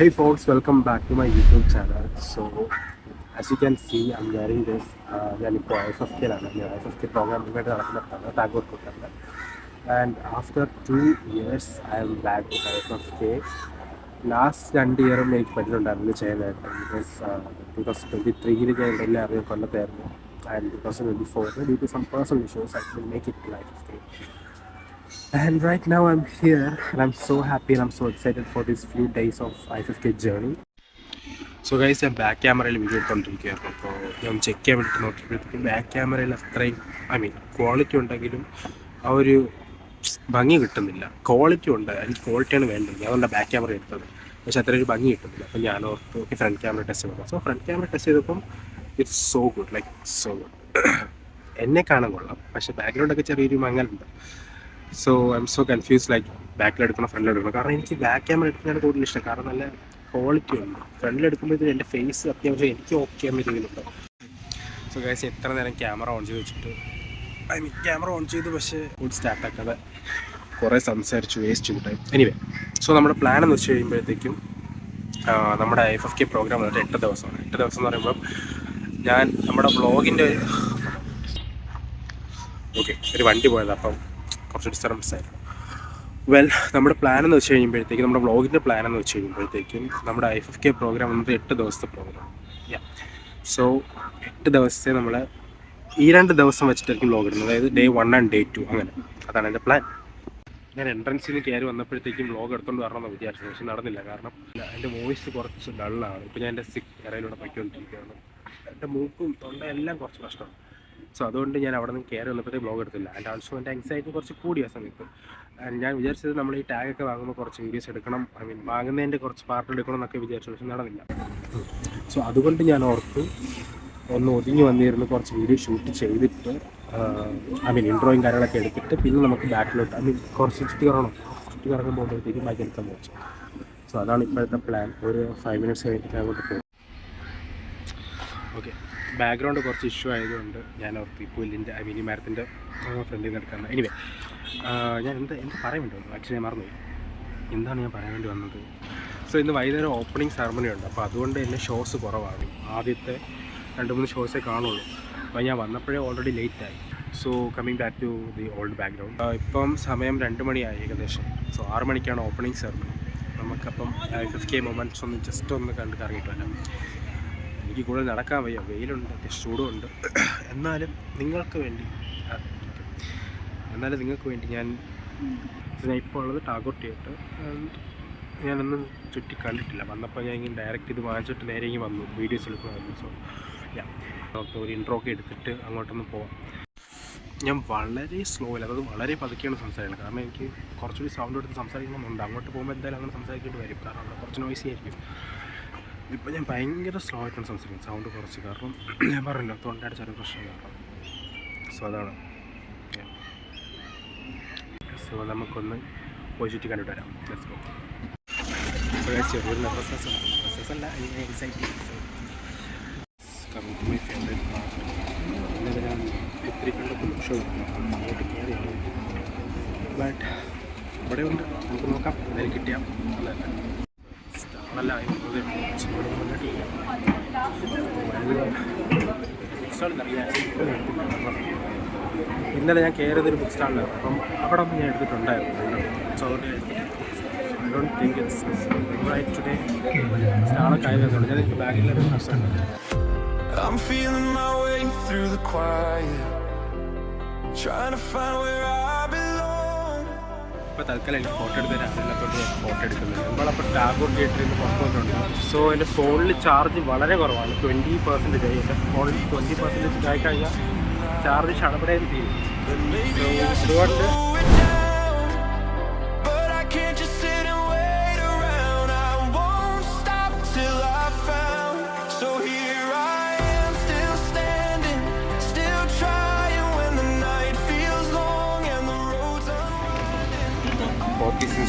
Hey folks, welcome back to my YouTube channel. So, as you can see, I'm wearing this. ഞാനിപ്പോൾ IFFK-ലാണ്. IFFK programme ഇവരുടെ നടക്കുന്നുണ്ടാണ് ടാഗോർ കൂട്ടറിൽ. And after 2 years, I am back with IFFK. Last 2 ഇയറും എനിക്ക് പറ്റുന്നുണ്ടായിരുന്നു ചെയ്യാനായിട്ട്. Because 2023 ഞാൻ എല്ലാം അറിയാൻ കൊല്ലത്തായിരുന്നു. And 2024, due to some personal issues, I couldn't make it to IFFK. And right now I'm here and I'm so happy and I'm so excited for these few days of IFFK journey. So guys, ഞാൻ back ക്യാമറയിൽ video എടുത്തുകൊണ്ടിരിക്കുകയായിരുന്നു. അപ്പോൾ ഞാൻ check ചെയ്യാൻ വേണ്ടിയിട്ട് നോക്കിയപ്പോഴത്തേക്കും back ക്യാമറയിൽ അത്രയും quality ഉണ്ടെങ്കിലും ആ ഒരു ഭംഗി കിട്ടുന്നില്ല. ക്വാളിറ്റി ഉണ്ട്, എനിക്ക് ക്വാളിറ്റിയാണ് വേണ്ടത്. അതുകൊണ്ടാണ് ബാക്ക് ക്യാമറ എടുത്തത്. പക്ഷേ അത്ര ഒരു ഭംഗി കിട്ടുന്നില്ല. അപ്പോൾ ഞാൻ ഓർത്ത് ഫ്രണ്ട് ക്യാമറ ടെസ്റ്റ് ചെയ്തപ്പോൾ ഫ്രണ്ട് ക്യാമറ ടെസ്റ്റ് ചെയ്തപ്പം it's so good, like so good. എന്നെ കാണാൻ കൊള്ളാം, പക്ഷേ ബാക്ക്ഗ്രൗണ്ടൊക്കെ ചെറിയൊരു മങ്ങലുണ്ട്. So I'm so confuse, like ബാക്കിലെടുക്കണം ഫ്രണ്ടിലെടുക്കണം. കാരണം എനിക്ക് ബാക്ക് ക്യാമറ എടുക്കുന്നതാണ് കൂടുതൽ ഇഷ്ടം. കാരണം നല്ല ക്വാളിറ്റി ഉണ്ട്. ഫ്രണ്ടിലെടുക്കുമ്പോഴത്തേക്കും എൻ്റെ ഫേസ് അത്യാവശ്യം എനിക്ക് ഓക്കെ ആകുന്ന രീതിയിലുണ്ട്. സോ ഗൈസ്, എത്ര നേരം ക്യാമറ ഓൺ ചെയ്ത് വെച്ചിട്ട് ക്യാമറ ഓൺ ചെയ്തു, പക്ഷേ ഫുഡ് സ്റ്റാർട്ടാക്കാതെ കുറേ സംസാരിച്ചു, വേസ്റ്റ് ചെയ്തു ടൈം. എനിവേ, സോ നമ്മുടെ പ്ലാൻ എന്ന് വെച്ച് കഴിയുമ്പോഴത്തേക്കും നമ്മുടെ IFFK പ്രോഗ്രാം വന്നിട്ട് 8 ദിവസമാണ്. 8 ദിവസം എന്ന് പറയുമ്പം ഞാൻ നമ്മുടെ വ്ളോഗിൻ്റെ ഒരു വണ്ടി പോയത്, അപ്പം കുറച്ച് ഡിസ്റ്റർബൻസ് ആയിരുന്നു. നമ്മുടെ പ്ലാൻ എന്ന് വെച്ച് കഴിയുമ്പോഴത്തേക്കും, നമ്മുടെ വ്ളോഗിൻ്റെ പ്ലാൻ എന്ന് വെച്ച് കഴിയുമ്പോഴത്തേക്കും നമ്മുടെ IFFK പ്രോഗ്രാം വന്നത് 8 ദിവസത്തെ പ്രോഗ്രാം. സോ 8 ദിവസത്തെ നമ്മൾ ഈ 2 ദിവസം വെച്ചിട്ടായിരിക്കും വ്ളോഗ് ഇടുന്നത്. അതായത് Day 1 and Day 2 അങ്ങനെ. അതാണ് എൻ്റെ പ്ലാൻ. ഞാൻ എൻട്രൻസിൽ നിന്ന് കയറി വന്നപ്പോഴത്തേക്കും വ്ളോഗ് എടുത്തുകൊണ്ട് വരണമെന്ന് വിചാരിച്ചു, പക്ഷെ നടന്നില്ല. കാരണം എൻ്റെ വോയിസ് കുറച്ച് ഡള്ളാണ്. ഇപ്പോൾ ഞാൻ എൻ്റെ സിക്ക് ഇറയിലൂടെ പൊയ്ക്കൊണ്ടിരിക്കുകയാണ്. എൻ്റെ മൂക്കും തൊണ്ട എല്ലാം കുറച്ച് പ്രശ്നമാണ്. സോ അതുകൊണ്ട് ഞാൻ അവിടെ നിന്ന് കയറി വന്നപ്പോഴത്തേക്ക് വ്ളോഗ് എടുത്തില്ല. ആൻഡ് ആൾസോ എൻ്റെ ആങ്സൈറ്റി കുറച്ച് കൂടിയ സമയത്ത് ഞാൻ വിചാരിച്ചത് നമ്മൾ ഈ ടാഗൊക്കെ വാങ്ങുമ്പോൾ കുറച്ച് വീഡിയോസ് എടുക്കണം, വാങ്ങുന്നതിൻ്റെ കുറച്ച് പാർട്ട് എടുക്കണം എന്നൊക്കെ വിചാരിച്ചു, പക്ഷെ നടന്നില്ല. സോ അതുകൊണ്ട് ഞാൻ ഓർത്തു ഒന്ന് ഒതുങ്ങി വന്നിരുന്ന് കുറച്ച് വീഡിയോ ഷൂട്ട് ചെയ്തിട്ട് ഇൻട്രോയും കാര്യങ്ങളൊക്കെ എടുത്തിട്ട് പിന്നെ നമുക്ക് ബാക്കിലോട്ട് കുറച്ച് ചുറ്റി കറങ്ങാൻ പോകുമ്പോഴത്തേക്കും ബാക്കി എടുക്കാൻ പറ്റും. സോ അതാണ് ഇപ്പോഴത്തെ പ്ലാൻ. ഒരു 5 minutes കഴിഞ്ഞിട്ട് അങ്ങോട്ട് പോകും. ഓക്കെ, ബാക്ക്ഗ്രൗണ്ട് കുറച്ച് ഇഷ്യൂ ആയതുകൊണ്ട് ഞാൻ ഓർത്ത് ഇപ്പോൾ പുല്ലിൻ്റെ ഈ മരത്തിൻ്റെ ഫ്രണ്ടിൽ നിന്ന് എടുക്കാൻ. എനിവേ, ഞാൻ എന്ത് പറയുന്നുണ്ടോ, ആക്ച്വലി ഞാൻ മറന്നുപോയി എന്താണ് ഞാൻ പറയാൻ വേണ്ടി വന്നത്. സോ ഇന്ന് വൈകുന്നേരം ഓപ്പണിംഗ് സെറമണി ഉണ്ട്. അപ്പോൾ അതുകൊണ്ട് തന്നെ ഷോസ് കുറവാണ്. ആദ്യത്തെ 2-3 ഷോസേ കാണുള്ളൂ. അപ്പോൾ ഞാൻ വന്നപ്പോഴേ ഓൾറെഡി ലേറ്റായി. So coming back to the old background. ഇപ്പം സമയം 2 മണിയായി ഏകദേശം. സോ 6 മണിക്കാണ് ഓപ്പണിംഗ് സെറമണി. നമുക്കപ്പം IFFK മൊമെൻറ്റ്സ് ഒന്ന് ജസ്റ്റ് ഒന്ന് കറങ്ങിയിട്ട് വരാം. എനിക്ക് കൂടുതൽ നടക്കാൻ വയ്യ, വെയിലുണ്ട്, ചൂടുമുണ്ട്. എന്നാലും നിങ്ങൾക്ക് വേണ്ടി ഞാൻ ഇപ്പോൾ ഉള്ളത് ടാഗോർ തിയേറ്റർ. ഞാനൊന്നും ചുറ്റി കണ്ടിട്ടില്ല. വന്നപ്പോൾ ഞാൻ ഇങ്ങനെ ഡയറക്റ്റ് ഇത് വാങ്ങിച്ചിട്ട് നേരെ ഇങ്ങനെ വന്നു വീഡിയോസ് എടുക്കുമായിരുന്നു. സോ നമുക്ക് ഒരു ഇൻട്രോ ഒക്കെ എടുത്തിട്ട് അങ്ങോട്ടൊന്ന് പോവാം. ഞാൻ വളരെ സ്ലോയിൽ, അതായത് വളരെ പതുക്കെയാണ് സംസാരിക്കുന്നത്. കാരണം എനിക്ക് കുറച്ചുകൂടി സൗണ്ട് എടുത്ത് സംസാരിക്കണമെന്നുണ്ട്. അങ്ങോട്ട് പോകുമ്പോൾ എന്തായാലും അങ്ങനെ സംസാരിക്കേണ്ടി വരും, കാരണം അവിടെ കുറച്ച് നോയ്സി ആയിരിക്കും. ഇപ്പോൾ ഞാൻ ഭയങ്കര സ്ലോ ആയിട്ടാണ് സംസാരിക്കുന്നത്, സൗണ്ട് കുറച്ച്. കാരണം ഞാൻ പറഞ്ഞല്ലോ, തൊണ്ടയുടെ ചെറിയ പ്രശ്നം കാരണം. സോ അതാണ്. സോ നമുക്കൊന്ന് പോയി ചുറ്റി കണ്ടിട്ട് വരാം. Let's go. ചെറിയൊരു നെർവസ്നെസ്സല്ല, coming to my favourite park. ഇന്നലെ ഞാൻ ഒത്തിരി കണ്ടപ്പോൾ ഷോ അങ്ങോട്ട് കയറിയാണ്. ബട്ട് ഇവിടെ ഉണ്ട്, നമുക്ക് നോക്കാം എന്തായാലും കിട്ടിയാൽ നല്ല ഇന്നലെ ഞാൻ കയറിയതൊരു ബുക്ക് സ്റ്റാളിലാണ്. അപ്പം അവിടെ ഒന്ന് ഞാൻ എടുത്തിട്ടുണ്ടായിരുന്നു. So I don't think it's right today. സ്റ്റാളൊക്കെ ആയതുകൊണ്ട് ഞാൻ എനിക്ക് ബാഗിലൊരു പ്രശ്നമുണ്ട്. I'm feeling my way through the quiet, trying to find where I belong. ഇപ്പോൾ തൽക്കാലം എനിക്ക് ഫോട്ടോ എടുത്തതിന് അതിനകത്തോട്ട് ഫോട്ടോ എടുക്കുന്നുണ്ട്. നമ്മളപ്പോൾ ടാഗോർ തിയേറ്ററിൽ നിന്ന് പുറത്ത് വന്നിട്ടുണ്ട്. സോ എൻ്റെ ഫോണിൽ ചാർജ് വളരെ കുറവാണ്, 20% ആയി. എൻ്റെ ഫോണിൽ 20% ആയി കഴിഞ്ഞാൽ ചാർജ് ഷടപടയും തീരും. സോ അതുകൊണ്ട്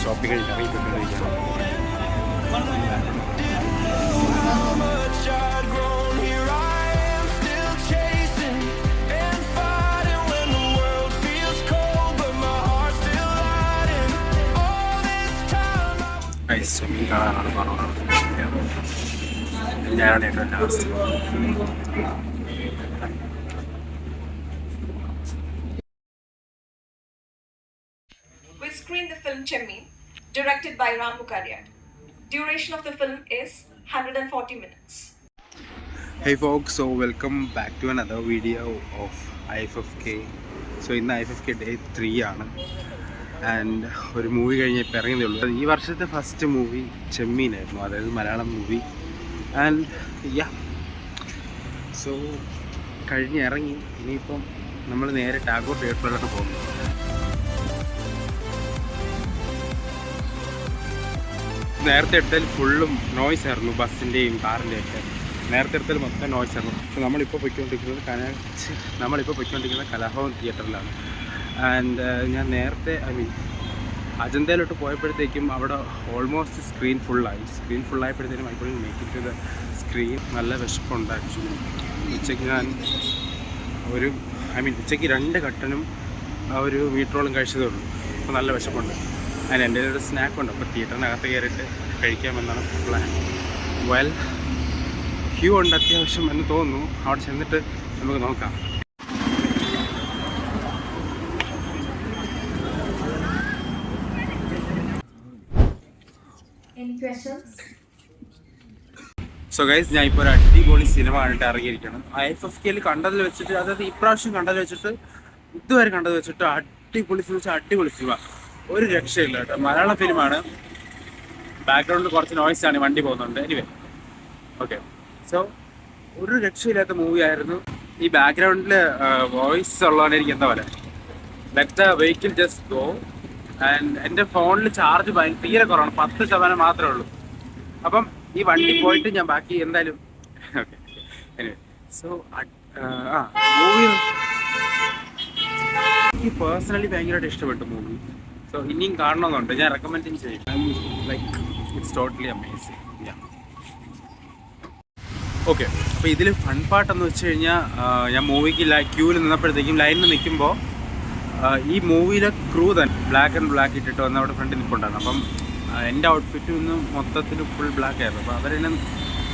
ഷോപ്പിംഗ് കഴിഞ്ഞ് ഇറങ്ങിക്കൊണ്ടിരിക്കുകയാണ്. മീൻ കാണാനാണ് പറഞ്ഞത്. ഞാനാണ് ഏറ്റവും last. We screened the film Chemmin, directed by Ram Mukariyat. Duration of the film is 140 minutes. Hey folks, so welcome back to another video of IFFK. So ഇന്ന് IFFK Day 3 ആണ്. And ഒരു movie കഴിഞ്ഞ് ഇപ്പോൾ ഇറങ്ങുന്നേ ഉള്ളൂ. ഈ വർഷത്തെ first movie ചെമ്മീനായിരുന്നു, അതായത് Malayalam movie. And yeah, so കഴിഞ്ഞ് ഇറങ്ങി. ഇനിയിപ്പം നമ്മൾ നേരെ ടാഗോർ തിയേറ്ററിലോട്ട് പോകുന്നു. നേരത്തെ എടുത്താൽ ഫുള്ളും നോയ്സ് ആയിരുന്നു, ബസ്സിൻ്റെയും കാറിൻ്റെയും ഒക്കെ. നേരത്തെ എടുത്താൽ മൊത്തം നോയ്സ് ആയിരുന്നു. പക്ഷെ നമ്മളിപ്പോൾ പോയിക്കൊണ്ടിരിക്കുന്നത് കലാഭവൻ തിയേറ്ററിലാണ്. ആൻഡ് ഞാൻ നേരത്തെ അജന്തയിലോട്ട് പോയപ്പോഴത്തേക്കും അവിടെ ഓൾമോസ്റ്റ് സ്ക്രീൻ ഫുള്ളായപ്പോഴത്തേക്കും I couldn't make it to the screen. നല്ല വിശപ്പുണ്ട് ആക്ച്വലി. ഉച്ചയ്ക്ക് ഞാൻ ഉച്ചയ്ക്ക് 2 കട്ടനും ഒരു മീറ്ററോളം കഴിച്ചതേ ഉള്ളൂ. അപ്പോൾ നല്ല വിശപ്പുണ്ട്. അതിന് എൻ്റെ ഒരു സ്നാക്കുണ്ട്. അപ്പോൾ തിയേറ്ററിനകത്ത് കയറിയിട്ട് കഴിക്കാമെന്നാണ് പ്ലാൻ. ക്യൂ ഉണ്ട് അത്യാവശ്യം എന്ന് തോന്നുന്നു. അവിടെ ചെന്നിട്ട് നമുക്ക് നോക്കാം. സോ ഗൈസ്, ഞാൻ ഇപ്പോൾ ഒരു അടിപൊളി സിനിമ കണ്ടിട്ട് ഇറങ്ങിയിരിക്കണം. IFFKയിൽ കണ്ടതിൽ വെച്ചിട്ട്, അതായത് ഇപ്രാവശ്യം കണ്ടതിൽ വെച്ചിട്ട്, ഇതുവരെ കണ്ടത് വെച്ചിട്ട് അടിപൊളി സിനിമ. ഒരു രക്ഷയില്ല കേട്ടോ. മലയാളം ഫിലിമാണ്. ബാക്ക്ഗ്രൗണ്ടിൽ കുറച്ച് നോയ്സാണ്, വണ്ടി പോകുന്നുണ്ട്. Anyway okay. സോ ഒരു രക്ഷയില്ലാത്ത മൂവി ആയിരുന്നു. ഈ ബാക്ക്ഗ്രൗണ്ടിൽ വോയിസ് ഉള്ളതാണ്. എനിക്ക് എന്താ പറയുക, let the vehicle just go. And എൻ്റെ ഫോണിൽ ചാർജ് തീരെ കുറവാണ്, 10% മാത്രമേ ഉള്ളൂ. അപ്പം ഈ വണ്ടി പോയിട്ട് ഞാൻ ബാക്കി എന്തായാലും ഓക്കെ. എനിവേ സോ മൂവി എനിക്ക് പേഴ്സണലി ഭയങ്കരമായിട്ട് ഇഷ്ടപ്പെട്ടു മൂവി. സോ ഇനിയും കാണണമെന്നുണ്ട്. ഞാൻ റെക്കമെൻഡ് ചെയ്യും. Like it's totally amazing. Okay. അപ്പോൾ ഇതിൽ ഫൺ പാട്ടെന്ന് വെച്ച് കഴിഞ്ഞാൽ, ഞാൻ മൂവിക്ക് ക്യൂവിൽ നിന്നപ്പോഴത്തേക്കും ലൈനിൽ നിൽക്കുമ്പോൾ ഈ മൂവിയിലെ ക്രൂ തന്നെ ബ്ലാക്ക് ഇട്ടിട്ട് വന്ന് അവിടെ ഫ്രണ്ടിൽ നിൽപ്പുണ്ടായിരുന്നു. അപ്പം എൻ്റെ ഔട്ട്ഫിറ്റ് ഒന്ന് മൊത്തത്തിൽ ഫുൾ ബ്ലാക്ക് ആയിരുന്നു. അപ്പോൾ അവരെന്നെ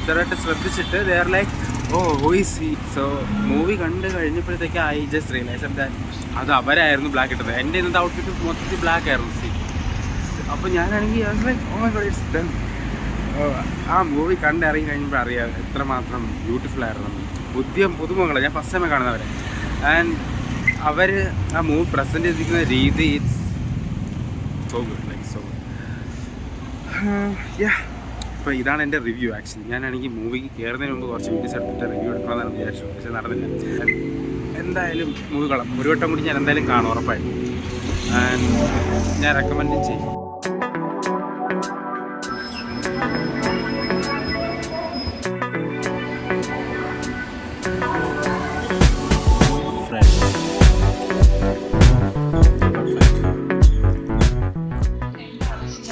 ഇതറായിട്ട് ശ്രദ്ധിച്ചിട്ട് they are like, oh who is he. So movie കണ്ട് കഴിഞ്ഞപ്പോഴത്തേക്ക് ഐ ജസ്റ്റ് റിയലൈസ് ദാറ്റ് അത് അവരായിരുന്നു ബ്ലാക്ക് ഇട്ടത്. എൻ്റെ ഇന്നത്തെ ഔട്ട്ഫിറ്റ് മൊത്തത്തിൽ ബ്ലാക്ക് ആയിരുന്നു. അപ്പോൾ ഞാനാണെങ്കിൽ like, oh my god, it's dumb. ആ മൂവി കണ്ടിറങ്ങി കഴിഞ്ഞപ്പോൾ അറിയാം എത്രമാത്രം ബ്യൂട്ടിഫുൾ ആയിരുന്നു. പുതുമുഖങ്ങളെ ഞാൻ ഫസ്റ്റ് ടൈമേ കാണുന്നവരെ. ആൻഡ് അവർ ആ മൂവി പ്രസൻറ്റ് ചെയ്തിരിക്കുന്ന രീതി, it's so good, like so good. അപ്പോൾ ഇതാണ് എൻ്റെ റിവ്യൂ. ആക്ച്വലി ഞാനാണെങ്കിൽ മൂവിക്ക് കയറുന്നതിന് മുമ്പ് കുറച്ച് വീഡിയോസ് എടുത്തിട്ട് റിവ്യൂ എടുക്കണമെന്നാണ് വിചാരിച്ചത്. പക്ഷേ നടന്നില്ല. എന്തായാലും മൂവി കൊള്ളാം. ഒരു വട്ടം കൂടി ഞാൻ എന്തായാലും കാണും, ഉറപ്പായിട്ടും. ആൻഡ് ഞാൻ റെക്കമെൻഡ് ചെയ്യും.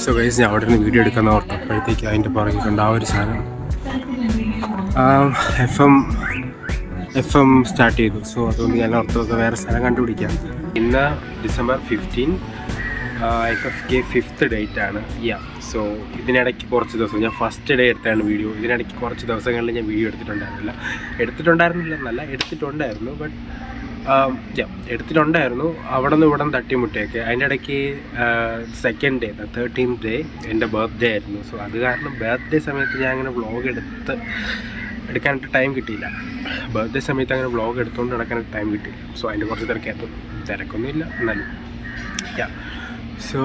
സോ ഗൈസ്, ഞാൻ അവിടെ നിന്ന് വീഡിയോ എടുക്കാൻ ഓർത്തപ്പോഴത്തേക്ക് അതിൻ്റെ പുറകെ കണ്ട ആ ഒരു സാധനം FM സ്റ്റാർട്ട് ചെയ്തു. സോ അതുകൊണ്ട് ഞാൻ ഓർത്തൊക്കെ വേറെ സ്ഥലം കണ്ടുപിടിക്കാം. ഇന്ന് December 15 IFFK 5th ഡേറ്റ് ആണ്. സോ ഇതിനിടയ്ക്ക് കുറച്ച് ദിവസം ഞാൻ ഫസ്റ്റ് ഡേ എടുത്താണ് വീഡിയോ. ഇതിനിടയ്ക്ക് കുറച്ച് ദിവസങ്ങളിൽ ഞാൻ വീഡിയോ എടുത്തിട്ടുണ്ടായിരുന്നില്ല എന്നല്ല, എടുത്തിട്ടുണ്ടായിരുന്നു. ബട്ട് എടുത്തിട്ടുണ്ടായിരുന്നു അവിടെ നിന്ന് ഇവിടെ തട്ടിമുട്ടിയൊക്കെ. അതിൻ്റെ ഇടയ്ക്ക് സെക്കൻഡ് ഡേ, 13th ഡേ എൻ്റെ ബർത്ത്ഡേ ആയിരുന്നു. സോ അത് കാരണം ബർത്ത്ഡേ സമയത്ത് ഞാൻ അങ്ങനെ വ്ളോഗ് എടുക്കാനായിട്ട് ടൈം കിട്ടിയില്ല. ബർത്ത്ഡേ സമയത്ത് അങ്ങനെ വ്ളോഗ് എടുത്തുകൊണ്ട് നടക്കാനായിട്ട് ടൈം കിട്ടിയില്ല. സോ അതിൻ്റെ കുറച്ച് തിരക്കൊന്നുമില്ല എന്നാലും. സോ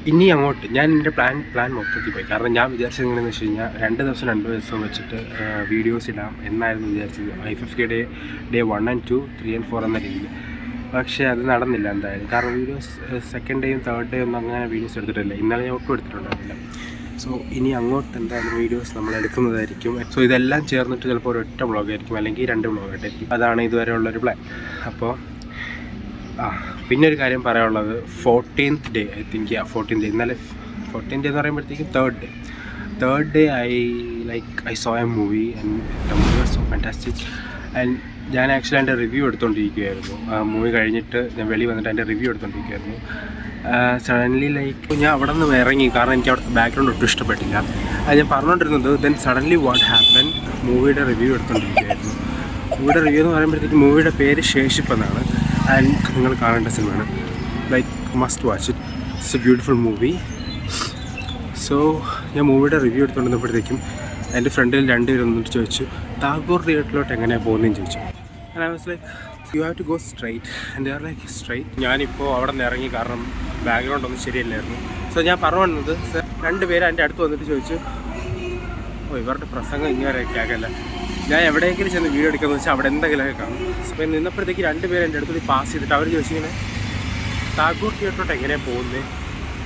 ഇനി അങ്ങോട്ട് ഞാൻ എൻ്റെ പ്ലാൻ മൊത്തത്തിൽ പോയി. കാരണം ഞാൻ വിചാരിച്ചത് എങ്ങനെയെന്ന് വെച്ച് കഴിഞ്ഞാൽ 2 ദിവസം വെച്ചിട്ട് വീഡിയോസ് ഇടാം എന്നായിരുന്നു വിചാരിച്ചത്. IFFK ഡേ 1 and 2, 3 and 4 എന്ന രീതിയിൽ. പക്ഷേ അത് നടന്നില്ല എന്തായാലും. കാരണം വീഡിയോസ് സെക്കൻഡ് ഡേയും തേർഡ് ഡേയും ഒന്നും അങ്ങനെ വീഡിയോസ് എടുത്തിട്ടില്ല. ഇന്നലെ ഞാൻ ഒട്ടും എടുത്തിട്ടുണ്ടായിരുന്നില്ല. സോ ഇനി അങ്ങോട്ട് എന്തായാലും വീഡിയോസ് നമ്മൾ എടുക്കുന്നതായിരിക്കും. സോ ഇതെല്ലാം ചേർന്നിട്ട് ചിലപ്പോൾ ഒരൊറ്റ വ്ളോഗായിരിക്കും, അല്ലെങ്കിൽ 2 വ്ളോഗായിട്ടായിരിക്കും. അതാണ് ഇതുവരെ ഉള്ളൊരു പ്ലാൻ. അപ്പോൾ പിന്നെ ഒരു കാര്യം പറയാനുള്ളത്, 14th day I think 14th day, ഇന്നലെ 14th ഡേ എന്ന് പറയുമ്പോഴത്തേക്കും third day I saw a movie and the movie was so fantastic. And ഞാൻ ആക്ച്വലി എൻ്റെ റിവ്യൂ എടുത്തുകൊണ്ടിരിക്കുകയായിരുന്നു. മൂവി കഴിഞ്ഞിട്ട് ഞാൻ വെളി വന്നിട്ട് എൻ്റെ റിവ്യൂ എടുത്തുകൊണ്ടിരിക്കുകയായിരുന്നു. സഡൻലി ലൈക്ക് ഞാൻ അവിടെ നിന്ന് ഇറങ്ങി, കാരണം എനിക്ക് അവിടുത്തെ ബാക്ക്ഗ്രൗണ്ട് ഒട്ടും ഇഷ്ടപ്പെട്ടില്ല. അത് ഞാൻ പറഞ്ഞുകൊണ്ടിരുന്നത് ദെൻ സഡൻലി വാട്ട് ഹാപ്പൻ, മൂവിയുടെ റിവ്യൂ എടുത്തുകൊണ്ടിരിക്കുകയായിരുന്നു. മൂവിയുടെ റിവ്യൂ എന്ന് പറയുമ്പോഴത്തേക്ക് മൂവിയുടെ പേര് ശേഷിപ്പ് എന്നാണ്. ആൻഡ് നിങ്ങൾ കാണേണ്ട സിനിമയാണ്, like must watch it. It's A beautiful movie. So ഞാൻ മൂവിയുടെ റിവ്യൂ എടുത്തുകൊണ്ടിരുന്നപ്പോഴത്തേക്കും എൻ്റെ ഫ്രണ്ടിൽ രണ്ടുപേരും വന്നിട്ട് ചോദിച്ചു, ടാഗോർ തിയേറ്ററിലോട്ട് എങ്ങനെയാണ് പോകുന്നതെന്ന് ചോദിച്ചു. And I was like, you have to go straight. And they are like straight. ഞാനിപ്പോൾ അവിടെ നിന്ന് ഇറങ്ങി, കാരണം ബാക്ക്ഗ്രൗണ്ട് ഒന്നും ശരിയല്ലായിരുന്നു. സോ ഞാൻ പറഞ്ഞു വന്നത്, സർ രണ്ടുപേരും എൻ്റെ അടുത്ത് വന്നിട്ട് ചോദിച്ചു, ഓ ഇവരുടെ പ്രസംഗം ഇങ്ങനെ കേൾക്കല്ല, ഞാൻ എവിടെയെങ്കിലും ചെന്ന് വീഡിയോ എടുക്കാമെന്ന് വെച്ചാൽ അവിടെ എന്തെങ്കിലുമൊക്കെ കാണും. അപ്പോൾ നിന്നപ്പോഴത്തേക്ക് രണ്ടുപേരും എൻ്റെ അടുത്ത് പാസ് ചെയ്തിട്ട് അവർ ചോദിച്ചിങ്ങനെ, ടാഗോർ തിയേറ്ററിലോട്ട് എങ്ങനെയാണ് പോകുന്നത്,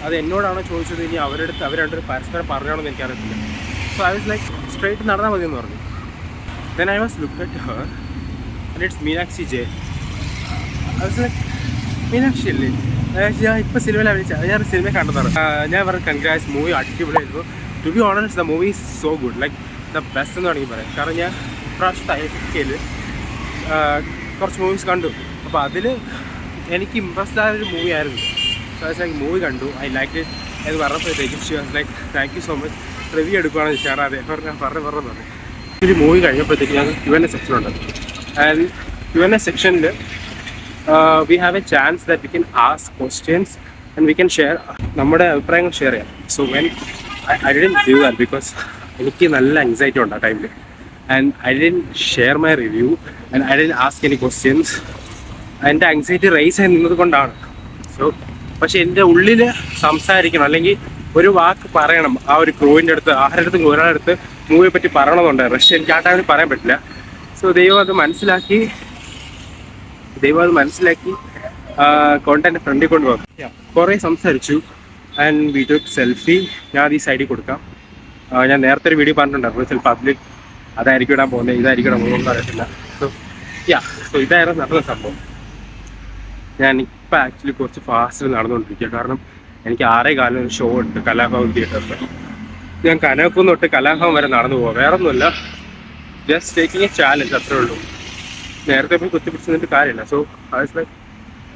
അത് എന്നോടാണോ ചോദിച്ചത്, ഇനി അവരുടെ അടുത്ത് അവർ രണ്ടൊരു പരസ്പരം പറഞ്ഞാണെന്ന് എനിക്കറിയത്തില്ല. So I was like, straight നടന്നാൽ മതി എന്ന് പറഞ്ഞു. Then I was look at her and it's Meenakshi J. I was like, Meenakshi അല്ലേ, ഞാൻ ഇപ്പോൾ സിനിമയിൽ അഭിനയിച്ച, ഞാൻ സിനിമ കണ്ടതാണ്. ഞാൻ പറഞ്ഞു കൺഗ്രാറ്റ്സ്, മൂവി അടിപൊളിയായിരുന്നു. To be honest the movie is so good, like the best എന്ന് വേണമെങ്കിൽ പറയാം. കാരണം ഞാൻ ഇപ്രാവശ്യത്തെ IFFK കുറച്ച് മൂവീസ് കണ്ടു. അപ്പോൾ അതിൽ എനിക്ക് ഇമ്പ്രസ്ഡ് ആയ ഒരു മൂവി ആയിരുന്നു. So I was like, movie കണ്ടു, ഐ ലൈക്ക് ഇറ്റ് എന്ന് പറഞ്ഞപ്പോഴത്തേക്കും she was like, thank you so much, review എടുക്കുകയാണെന്ന് ചോദിച്ചാൽ അതെ പറഞ്ഞു. ഒരു മൂവി കഴിഞ്ഞപ്പോഴത്തേക്ക് ഞങ്ങൾക്ക് Q&A സെക്ഷൻ ഉണ്ട്. ആൻഡ് Q&A സെക്ഷനിൽ we have A chance that we can ask questions and we can share, നമ്മുടെ അഭിപ്രായങ്ങൾ ഷെയർ ചെയ്യാം. So when I didn't do that because എനിക്ക് നല്ല ആങ്സൈറ്റി ഉണ്ട് ആ ടൈമിൽ. And I didn't share my review and I didn't ask any questions. എൻ്റെ anxiety rice ആയി നിന്നത് കൊണ്ടാണ്. സോ പക്ഷെ എൻ്റെ ഉള്ളിൽ സംസാരിക്കണം, അല്ലെങ്കിൽ ഒരു വാക്ക് പറയണം ആ ഒരു ക്രൂവിൻ്റെ അടുത്ത്, ആരുടെ അടുത്ത് ഒരാളുടെ അടുത്ത് മൂവിയെ പറ്റി പറയണമെന്നുണ്ടായിരുന്നു. പക്ഷെ എനിക്ക് ആ ടൈമിൽ പറയാൻ പറ്റില്ല. സോ ദൈവം അത് മനസ്സിലാക്കി കോണ്ടന്റ് ഫ്രണ്ടിൽ കൊണ്ടുപോകും. കുറേ സംസാരിച്ചു ആൻഡ് വി ടുക്ക് സെൽഫി. ഞാൻ അത് ഈ സൈഡിൽ കൊടുക്കാം. ഞാൻ നേരത്തെ ഒരു വീഡിയോ പറഞ്ഞിട്ടുണ്ടായിരുന്നു, ചിലപ്പോൾ പബ്ലിക് അതായിരിക്കും ഇടാൻ പോകുന്നത്, ഇതായിരിക്കും ഇടാൻ പോകുന്നത് അറിയത്തില്ല. സോ ഇതായിരുന്നു നടന്ന സംഭവം. ഞാൻ ഇപ്പം ആക്ച്വലി കുറച്ച് ഫാസ്റ്റിൽ നടന്നുകൊണ്ടിരിക്കുക, കാരണം എനിക്ക് 6:15 ഒരു ഷോ ഉണ്ട് കലാഭവൻ തിയേറ്ററിൽ. ഞാൻ കനകക്കുന്ന് തൊട്ട് കലാഭവൻ വരെ നടന്നു പോകാം, വേറെ ഒന്നുമില്ല, ജസ്റ്റ് ടേക്കിംഗ് എ ചാലഞ്ച്, അത്രേ ഉള്ളൂ. നേരത്തെ പോയി കുത്തിപ്പിടിച്ച് നിന്നിട്ട് കാര്യമില്ല. സോ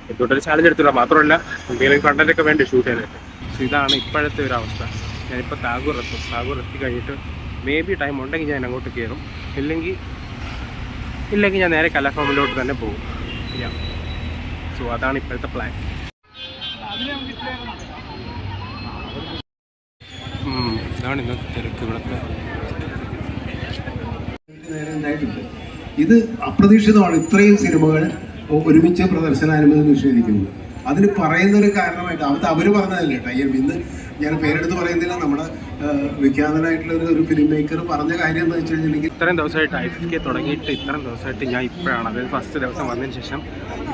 എന്തുകൊണ്ടൊരു ചാലഞ്ച് എടുത്തില്ല, മാത്രമല്ല എന്തെങ്കിലും കണ്ടന്റൊക്കെ വേണ്ടി ഷൂട്ട് ചെയ്യാനായിട്ട്. സോ ഇതാണ് ഇപ്പോഴത്തെ ഒരു അവസ്ഥ. ഞാനിപ്പോൾ താഗൂർ എത്തി കഴിഞ്ഞിട്ട് മേ ബി ടൈം ഉണ്ടെങ്കിൽ ഞാൻ അങ്ങോട്ട് കയറും, ഇല്ലെങ്കിൽ ഞാൻ നേരെ കലാഭവനിലോട്ട് തന്നെ പോകും. സോ അതാണ് ഇപ്പോഴത്തെ പ്ലാൻ. ഇതാണ് ഇന്നത്തെ തിരക്ക് ഇവിടുത്തെ. ഇത് അപ്രതീക്ഷിതമാണ്, ഇത്രയും സിനിമകൾ ഒരുമിച്ച് പ്രദർശനാനുമതി നിഷേധിക്കുന്നത്. അതിന് പറയുന്നൊരു കാരണമായിട്ട് അവർ പറഞ്ഞതല്ലേ ടൈം. ഇന്ന് ഞാൻ പേരെടുത്ത് പറയുന്നില്ല, നമ്മുടെ വിഖ്യാതനായിട്ടുള്ള ഒരു ഫിലിം മേക്കർ പറഞ്ഞ കാര്യം എന്ന് വെച്ച് കഴിഞ്ഞിട്ടുണ്ടെങ്കിൽ, ഇത്രയും ദിവസമായിട്ട് IFFK തുടങ്ങിയിട്ട് ഇത്രയും ദിവസമായിട്ട് ഞാൻ ഇപ്പോഴാണ്, അതായത് ഫസ്റ്റ് ദിവസം വന്നതിന് ശേഷം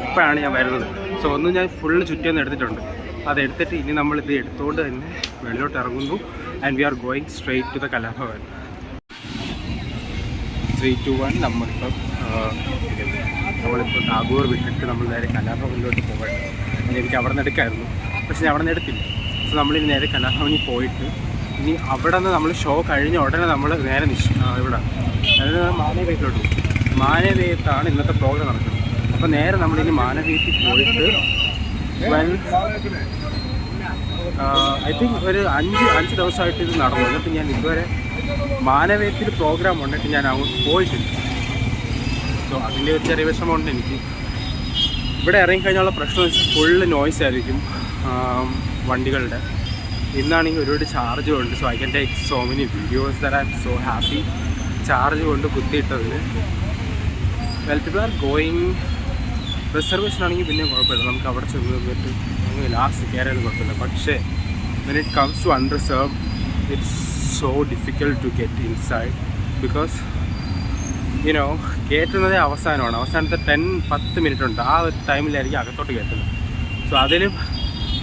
ഇപ്പോഴാണ് ഞാൻ വരുന്നത്. സോ ഒന്ന് ഞാൻ ഫുള്ള് ചുറ്റിയൊന്ന് എടുത്തിട്ടുണ്ട്. അതെടുത്തിട്ട് ഇനി നമ്മളിത് എടുത്തുകൊണ്ട് തന്നെ വെളിയിലോട്ട് ഇറങ്ങുന്നു. And we are going straight to the Kalabhavan. 3, 2, 1 നമ്മളിപ്പോൾ ടാഗോർ വിട്ടിട്ട് നമ്മൾ നേരെ കലാഭവനിലോട്ട് പോകട്ടെ. എനിക്ക് അവിടെ നിന്ന് എടുക്കായിരുന്നു, പക്ഷെ ഞാൻ അവിടെ നിന്ന് എടുത്തില്ല. സോ നമ്മളിനി നേരെ കലാഭവനിൽ പോയിട്ട് ഇനി അവിടെ നിന്ന് നമ്മൾ ഷോ കഴിഞ്ഞ ഉടനെ നമ്മൾ നേരെ ഇവിടെ അതായത് മാനവീയത്തിലോട്ട് പോകും. മാനവീയത്താണ് ഇന്നത്തെ പ്രോഗ്രാം നടക്കുന്നത്. അപ്പോൾ നേരെ നമ്മളിനി മാനവീയത്തിൽ പോയിട്ട് ഐ തിങ്ക് ഒരു 5 ദിവസമായിട്ട് ഇത് നടന്നു. എന്നിട്ട് ഞാൻ ഇതുവരെ മാനവീയത്തിൽ പ്രോഗ്രാം ഉണ്ടിട്ട് ഞാൻ അങ്ങോട്ട് പോയിട്ടില്ല. സോ അതിൻ്റെ ഒരു ചെറിയ വിഷമമുണ്ട് എനിക്ക്. ഇവിടെ ഇറങ്ങിക്കഴിഞ്ഞുള്ള പ്രശ്നം വെച്ചാൽ ഫുള്ള് നോയ്സ് ആയിരിക്കും വണ്ടികളുടെ. ഇന്നാണെങ്കിൽ ഒരുപാട് ചാർജ് കൊണ്ട്, so I can take so many videos that I am so happy. Charge കൊണ്ട് കുത്തിയിട്ടതിന് well people are going. Reservation ആണെങ്കിൽ പിന്നെ കുഴപ്പമില്ല, നമുക്ക് അവിടെ ചെന്ന് നിന്നിട്ട് അങ്ങ് ലാസ്റ്റ് കയറാനും കുഴപ്പമില്ല. പക്ഷേ when it comes to unreserve it's so difficult to get inside because you know കയറ്റുന്നതേ അവസാനമാണ്. അവസാനത്തെ 10 മിനിറ്റ് ഉണ്ട്, ആ ഒരു ടൈമിലായിരിക്കും അകത്തോട്ട് കയറ്റുന്നത്. സോ അതിൽ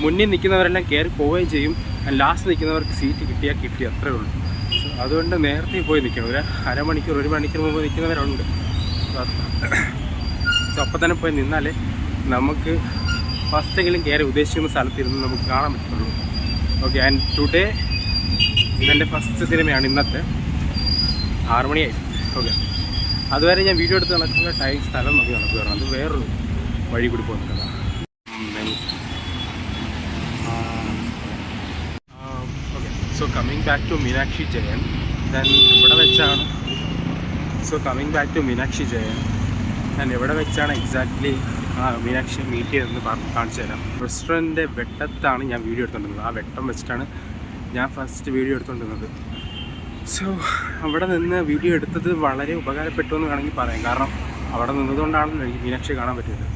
മുന്നിൽ നിൽക്കുന്നവരെല്ലാം കയറി പോവുകയും ചെയ്യും. ലാസ്റ്റ് നിൽക്കുന്നവർക്ക് സീറ്റ് കിട്ടി അത്രേ ഉള്ളൂ. സോ അതുകൊണ്ട് നേരത്തെ പോയി നിൽക്കണം. ഒരു അരമണിക്കൂർ 1 മണിക്കൂർ മുമ്പ് നിൽക്കുന്നവരുണ്ട്. സോ അപ്പം തന്നെ പോയി നിന്നാലേ നമുക്ക് ഫസ്റ്റെങ്കിലും കയറി ഉദ്ദേശിക്കുന്ന സ്ഥലത്തിരുന്ന് നമുക്ക് കാണാൻ പറ്റുള്ളൂ. ഓക്കെ, ആൻഡ് ടുഡേ ഇതെൻ്റെ ഫസ്റ്റ് സിനിമയാണ്. ഇന്നത്തെ 6 മണിയായി. ഓക്കെ, അതുവരെ ഞാൻ വീഡിയോ എടുത്ത് നടക്കുന്ന സ്ഥലം നോക്കി നടക്കുകയാണ്. അത് വേറൊരു വഴി കൂടി പോകുന്നതാണ്. Okay, so coming back to Meenakshi Jayan. ഞാൻ ഇവിടെ വെച്ചാണ് ഞാൻ എവിടെ വെച്ചാണ് എക്സാക്ട്ലി മീനാക്ഷി മീറ്റ് ചെയ്തതെന്ന് കാണിച്ചു തരാം. റെസ്റ്റോറൻറ്റിൻ്റെ വെട്ടത്താണ് ഞാൻ വീഡിയോ എടുത്തുകൊണ്ടിരുന്നത്. ആ വെട്ടം വെച്ചിട്ടാണ് ഞാൻ ഫസ്റ്റ് വീഡിയോ എടുത്തുകൊണ്ടിരുന്നത്. സോ അവിടെ നിന്ന് വീഡിയോ എടുത്തത് വളരെ ഉപകാരപ്പെട്ടു എന്ന് വേണമെങ്കിൽ പറയാം. കാരണം അവിടെ നിന്നതുകൊണ്ടാണ് എനിക്ക് മീനാക്ഷി കാണാൻ പറ്റിയത്.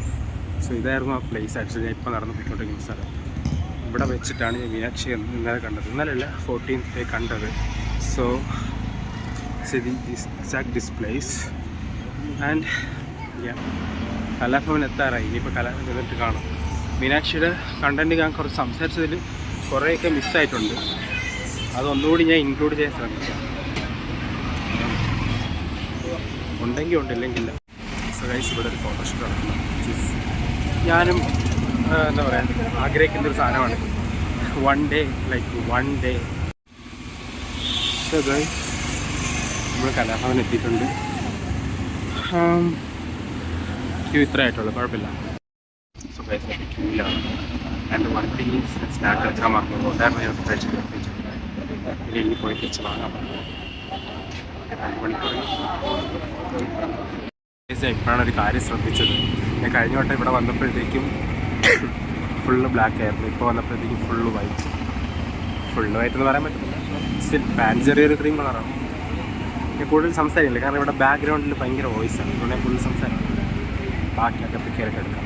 സോ ഇതായിരുന്നു ആ പ്ലേസ്. ആക്ച്വലി ഞാൻ ഇപ്പോൾ നടന്നു പോയിക്കൊണ്ടിരിക്കുന്ന സ്ഥലം. ഇവിടെ വെച്ചിട്ടാണ് ഞാൻ മീനാക്ഷി ഇന്നലെ കണ്ടത്. ഇന്നലെയല്ല 14th ഡേ കണ്ടത്. So exact this place and Kalabhavan എത്താറായി. ഇനിയിപ്പോൾ കലാഭവൻ എന്നിട്ട് കാണാം. മീനാക്ഷിയുടെ കണ്ടൻറ്റ് ഞാൻ കുറച്ച് സംസാരിച്ചതിൽ കുറേയൊക്കെ മിസ്സായിട്ടുണ്ട്. അതൊന്നുകൂടി ഞാൻ ഇൻക്ലൂഡ് ചെയ്യാൻ ശ്രമിക്കാം. ഉണ്ടെങ്കിൽ ഉണ്ട്, ഇല്ലെങ്കില്ല. സോ ഗൈസ്, ഇവിടെ ഒരു ഫോട്ടോഷൂട്ട് നടക്കുന്നു. ഞാനും എന്താ പറയുക ആഗ്രഹിക്കുന്നൊരു സാധനമാണ്. One day. സോ ഗൈസ്, നമ്മൾ കലാഭവൻ എത്തിയിട്ടുണ്ട്. ക്യൂ ഇത്ര ആയിട്ടുള്ളൂ, കുഴപ്പമില്ല. സോ ഗൈസ്, ക്യൂയിലാണ്. എൻ്റെ വണ്ടി സ്നാക്ക് എടുക്കാൻ മറന്നു. ഉണ്ടായിരുന്നു ഞാൻ കഴിച്ചിട്ട് ഇനി പോയി തിരിച്ച് വാങ്ങാൻ പറഞ്ഞു. 2 മണിക്കൂർ. ഇപ്പോഴാണ് ഒരു കാര്യം ശ്രദ്ധിച്ചത്. ഞാൻ കഴിഞ്ഞ വട്ടം ഇവിടെ വന്നപ്പോഴത്തേക്കും ഫുള്ള് ബ്ലാക്ക് ആയിരുന്നു. ഇപ്പോൾ വന്നപ്പോഴത്തേക്കും ഫുള്ള് വൈറ്റ് എന്ന് പറയാൻ പറ്റില്ല. സ്റ്റിൽ പാൻറ് ചെറിയൊരു ക്രീം കളറാണ്. ഞാൻ കൂടുതൽ സംസാരിക്കില്ല, കാരണം ഇവിടെ ബാക്ക്ഗ്രൗണ്ടിൽ ഭയങ്കര വോയിസാണ്. അതുകൊണ്ട് ഞാൻ കൂടുതൽ സംസാരിക്കില്ല. ബാക്കി അകത്ത് കയറിയിട്ട് എടുക്കാം.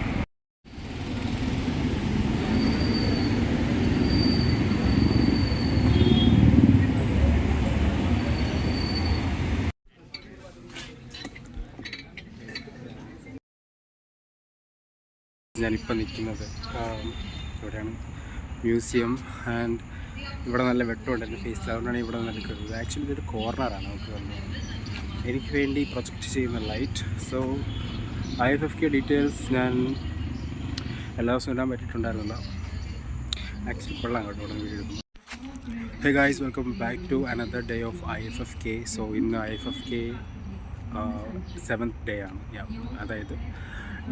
ഞാനിപ്പോൾ നിൽക്കുന്നത് ഇവിടെയാണ്, മ്യൂസിയം. ആൻഡ് ഇവിടെ നല്ല വെട്ടമുണ്ട് എൻ്റെ ഫേസിൽ. അതുകൊണ്ടാണ് ഇവിടെ നിൽക്കുന്നത്. ആക്ച്വലി ഇതൊരു കോർണറാണ് നമുക്ക് വന്നത്. എനിക്ക് വേണ്ടി പ്രൊജക്റ്റ് ചെയ്യുന്ന ലൈറ്റ്. സോ IFFK ഡീറ്റെയിൽസ് ഞാൻ എല്ലാ ദിവസവും ഇടാൻ പറ്റിയിട്ടുണ്ടായിരുന്നില്ല. ആക്ച്വലി കൊള്ളാം കേട്ടോ ഇവിടെ വീഡിയോ എടുക്കുന്നു. Hey guys, welcome back to another day of IFFK. So ഇന്ന് IFFK 7th ഡേ ആണ്. അതായത്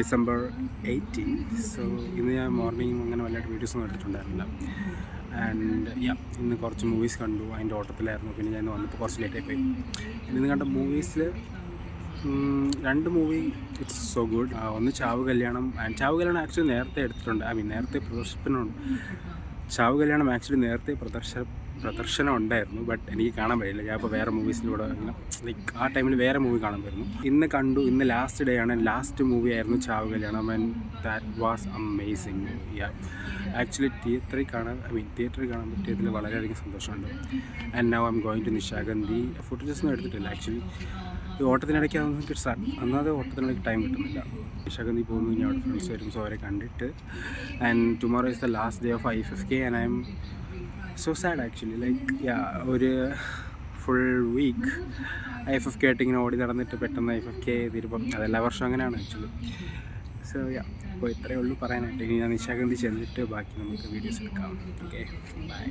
December 18. സോ ഇന്ന് ഞാൻ മോർണിംഗ് അങ്ങനെ വല്ലായിട്ട് വീഡിയോസൊന്നും എടുത്തിട്ടുണ്ടായിരുന്നില്ല. ആൻഡ് ഇന്ന് കുറച്ച് മൂവീസ് കണ്ടു. അതിൻ്റെ ഓട്ടത്തിലായിരുന്നു. പിന്നെ ഞാൻ വന്നപ്പോൾ കുറച്ച് ലേറ്റായി പോയി. ഇന്ന് കണ്ട മൂവീസിൽ 2 മൂവി ഇറ്റ്സ് സോ ഗുഡ്. ഒന്ന് ചാവ് കല്യാണം. ചാവ് കല്യാണം ആക്ച്വലി നേരത്തെ എടുത്തിട്ടുണ്ട്. നേരത്തെ പ്രദർശനമുണ്ട്. ചാവ് കല്യാണം ആക്ച്വലി നേരത്തെ പ്രദർശനം ഉണ്ടായിരുന്നു. ബട്ട് എനിക്ക് കാണാൻ പറ്റില്ല. ഞാൻ ഇപ്പോൾ വേറെ മൂവീസിലൂടെ ലൈക്ക് ആ ടൈമിൽ വേറെ മൂവി കാണാൻ പറ്റുന്നു. ഇന്ന് കണ്ടു. ഇന്ന് ലാസ്റ്റ് ഡേ ആണ്. ലാസ്റ്റ് മൂവി ആയിരുന്നു Chaavu Kalyanam. And that was amazing. Actually തിയേറ്ററിൽ കാണാൻ പറ്റിയതിൽ വളരെയധികം സന്തോഷമുണ്ട്. And now I'm going to Nishagandhi. ഫുട്ടേജസൊന്നും എടുത്തിട്ടില്ല. ആക്ച്വലി ഈ ഓട്ടത്തിനിടയ്ക്ക് അതൊന്നും ഓട്ടത്തിനിടയ്ക്ക് ടൈം കിട്ടുന്നില്ല. നിശാഗന്ധി പോകുന്നു. ഇനി അവിടെ ഫ്രണ്ട്സ് വരും. സോ അവരെ കണ്ടിട്ട്. And tomorrow is the last day of IFFK and I M so sad actually. Like ഒരു ഫുൾ വീക്ക് IFFK ആയിട്ട് ഇങ്ങനെ ഓടി നടന്നിട്ട് പെട്ടെന്ന് IFFK തീരുമ്പം അതെല്ലാ വർഷവും അങ്ങനെയാണ് ആക്ച്വലി. സോ അപ്പോൾ ഇത്രയേ ഉള്ളൂ പറയാനായിട്ട്. ഇനി ഞാൻ നിശാഗന്ധി ചെന്നിട്ട് ബാക്കി നമുക്ക് വീഡിയോസ് എടുക്കാം. Okay, by.